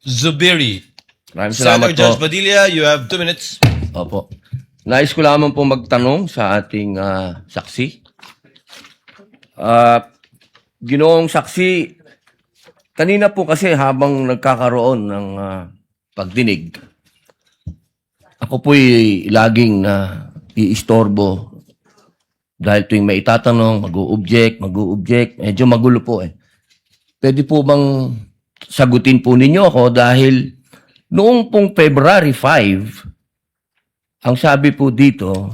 Zubiri. Maraming salamat Senator Judge po. Padilla, you have 2 minutes. Opo. Nais ko lamang po magtanong sa ating saksi. Ginoong saksi, kanina po kasi habang nagkakaroon ng pagdinig, ako po'y laging iistorbo dahil tuwing may itatanong, mag-u-object, medyo magulo po eh. Pwede po bang sagutin po ninyo ako dahil noong pong February 5, ang sabi po dito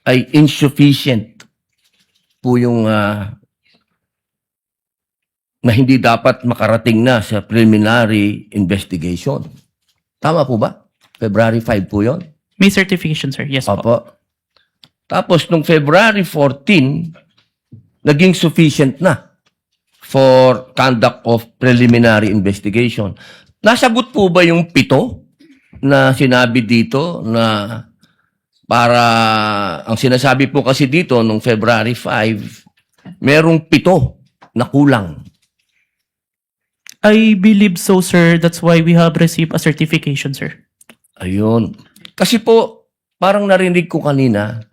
ay insufficient po yung na hindi dapat makarating na sa preliminary investigation. Tama po ba? February 5 po yun? May certification, sir. Yes po. Opo. Tapos, nung February 14, naging sufficient na for conduct of preliminary investigation. Nasagot po ba yung 7 na sinabi dito na para, ang sinasabi po kasi dito nung February 5, merong 7 na kulang. I believe so, sir. That's why we have received a certification, sir. Ayun. Kasi po, parang narinig ko kanina,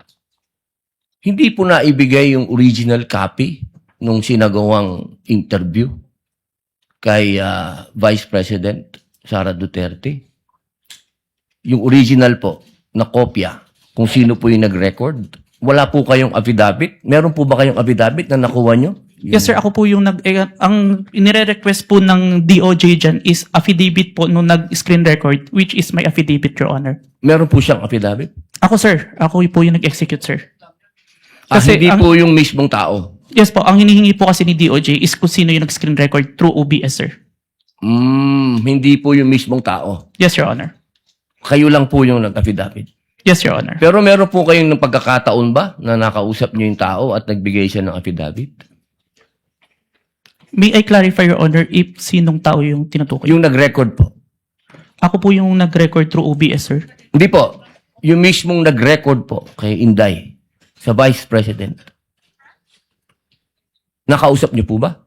hindi po naibigay yung original copy nung sinagawang interview kay Vice President Sara Duterte. Yung original po, na kopya, kung sino po yung nag-record. Wala po kayong affidavit? Meron po ba kayong affidavit na nakuha nyo? Yes, sir. Ako po yung ang inire-request po ng DOJ dyan is affidavit po nung nag-screen record, which is my affidavit, Your Honor. Meron po siyang affidavit? Ako, sir. Ako po yung nag-execute, sir. Hindi po yung mismong tao? Yes po. Ang hinihingi po kasi ni DOJ is kung sino yung nag-screen record through OBS, sir. Hindi po yung mismong tao. Yes, Your Honor. Kayo lang po yung nag-affidavit. Yes, Your Honor. Pero meron po kayong ng pagkakataon ba na nakausap niyo yung tao at nagbigay siya ng affidavit? May I clarify, Your Honor, if sinong tao yung tinutukoy? Yung nag-record po? Ako po yung nag-record through OBS, sir. Hindi po. Yung mismong nag-record po kay Inday sa Vice President. Nakausap niyo po ba?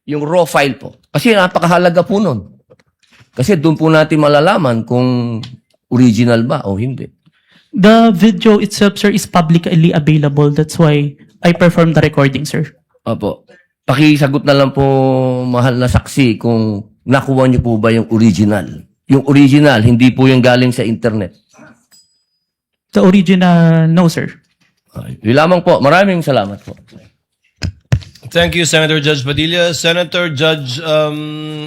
Yung raw file po. Kasi napakahalaga po nun. Kasi doon po natin malalaman kung original ba o hindi. The video itself, sir, is publicly available. That's why I performed the recording, sir. Opo. Pakisagot na lang po, mahal na saksi, kung nakuha niyo po ba yung original. Yung original, hindi po yung galing sa internet. The original, no, sir. Yun lamang po. Maraming salamat po. Thank you, Senator Judge Padilla. Senator Judge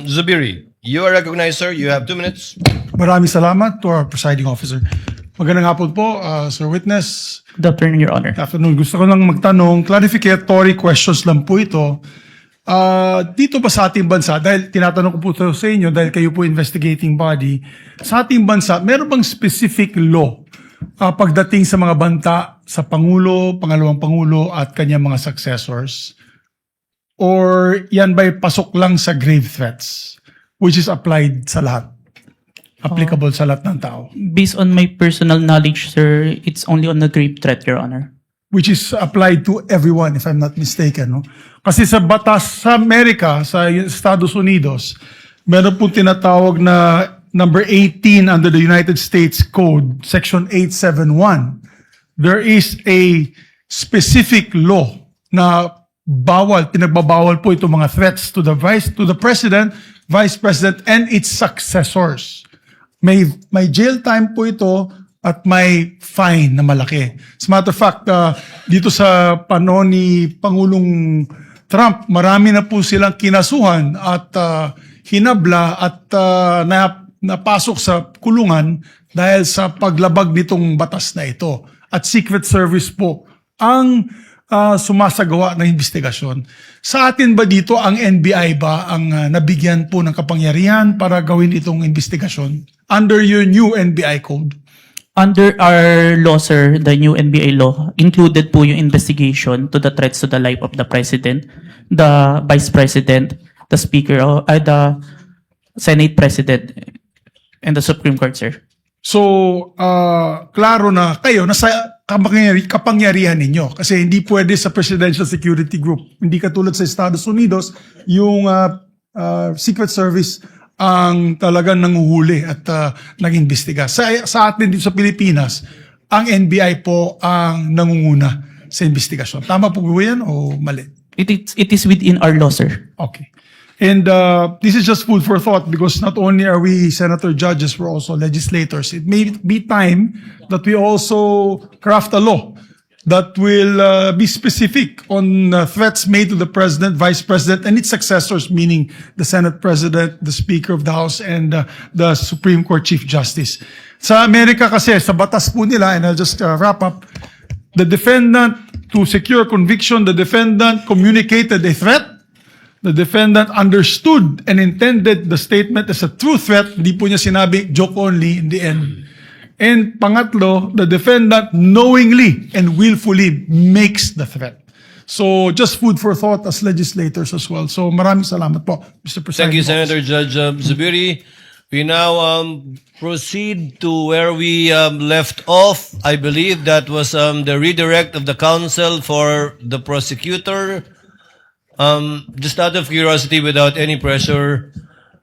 Zubiri, you are recognized, sir. You have 2 minutes. Maraming salamat to our presiding officer. Magandang hapon po, Sir Witness. Good afternoon, Your Honor. Afternoon. Gusto ko lang magtanong, clarificatory questions lang po ito. Dito ba sa ating bansa, dahil tinatanong ko po ito sa inyo, dahil kayo po investigating body, sa ating bansa, meron bang specific law pagdating sa mga banta sa Pangulo, Pangalawang Pangulo at kanyang mga successors? Or yan ba'y pasok lang sa grave threats, which is applied sa lahat? Applicable sa lahat ng tao? Based on my personal knowledge, sir, it's only on the grave threat, Your Honor. Which is applied to everyone, if I'm not mistaken. No? Kasi sa batas sa Amerika, sa Estados Unidos, meron po tinatawag na number 18 under the United States Code, Section 871. There is a specific law na pinagbabawal po itong mga threats to the President, Vice President, and its successors. May jail time po ito at may fine na malaki. As a matter of fact, dito sa panahon ni Pangulong Trump, marami na po silang kinasuhan at hinabla at napasok sa kulungan dahil sa paglabag nitong batas na ito. At Secret Service po ang sumasagawa ng investigasyon. Sa atin ba dito, ang NBI ba ang nabigyan po ng kapangyarihan para gawin itong investigasyon under your new NBI code? Under our law, sir, the new NBA law, included po yung investigation to the threats to the life of the President, the Vice President, the Speaker, the Senate President, and the Supreme Court, sir. So, klaro na kayo, nasa kapangyarihan ninyo. Kasi hindi pwede sa Presidential Security Group. Hindi katulad sa Estados Unidos, yung Secret Service ang talagang nanguhuli at nag-imbestiga. Sa atin dito sa Pilipinas, ang NBI po ang nangunguna sa investigasyon. Tama po ba yan o mali? It is within our law, sir. Okay. And this is just food for thought because not only are we senator judges, we're also legislators. It may be time that we also craft a law that will be specific on threats made to the president, vice president, and its successors, meaning the Senate president, the Speaker of the House, and the Supreme Court Chief Justice. Sa Amerika kasi, sa batas po nila, and I'll just wrap up, the defendant, to secure conviction, the defendant communicated a threat. The defendant understood and intended the statement as a true threat. Hindi po niya sinabi joke only in the end. And pangatlo, the defendant knowingly and willfully makes the threat. So just food for thought as legislators as well. So maraming salamat po, Mr. President. Thank you, Senator Judge Zubiri. We now proceed to where we left off. I believe that was the redirect of the counsel for the prosecutor. Just out of curiosity, without any pressure,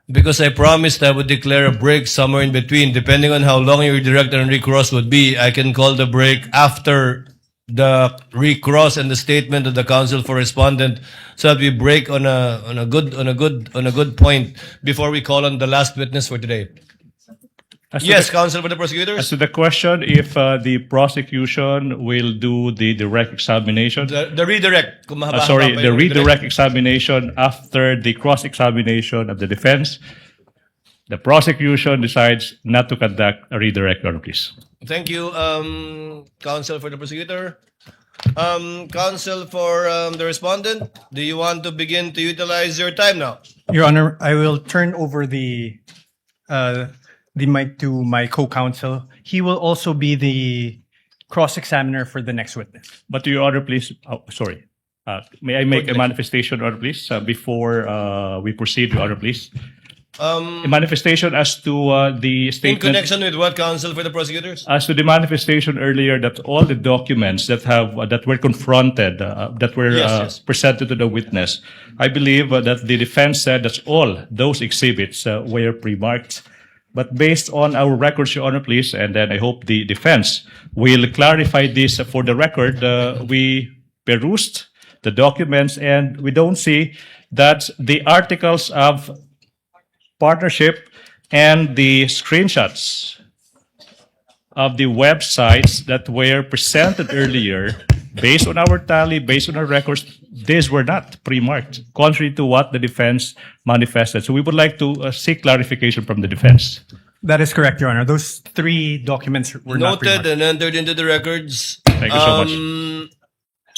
because I promised I would declare a break somewhere in between, depending on how long your direct and recross would be. I can call the break after the recross and the statement of the counsel for respondent, so that we break on a good point before we call on the last witness for today. Yes, counsel for the prosecutors. As to the question, if the prosecution will do the direct examination, The redirect. Kung mahaba-haba sorry, pa the yung redirect examination after the cross-examination of the defense, the prosecution decides not to conduct a redirect, Your Honor, please. Thank you, counsel for the prosecutor. Counsel for the respondent, do you want to begin to utilize your time now? Your Honor, I will turn over the mic to my co-counsel. He will also be the cross-examiner for the next witness. But Your Honor, please, sorry. May I make a manifestation, Your Honor, please, before we proceed, Your Honor, please? A manifestation as to the In statement. connection with what, counsel for the prosecutors? As to the manifestation earlier, that all the documents that have that were confronted, that were Yes. presented to the witness, I believe that the defense said that all those exhibits were pre-marked. But based on our records, Your Honor, please, and then I hope the defense will clarify this for the record. We perused the documents and we don't see that the articles of partnership and the screenshots of the websites that were presented earlier, based on our tally, based on our records, these were not pre-marked, contrary to what the defense manifested. So we would like to seek clarification from the defense. That is correct, Your Honor. Those three documents were not Noted pre-marked. and entered into the records. Thank you so much.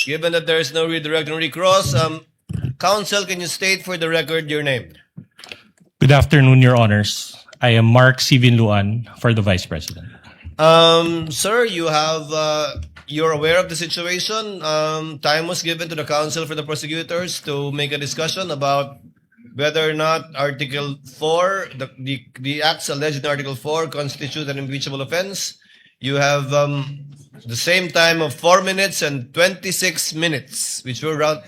Given that there is no redirect and recross, counsel, can you state for the record your name? Good afternoon, Your Honors. I am Mark Sivin Luan for the Vice President. Sir, you have, you're aware of the situation. Time was given to the counsel for the prosecutors to make a discussion about whether or not Article 4, the acts alleged in Article 4 constitute an impeachable offense. You have the same time of 4 minutes and 26 minutes, which will round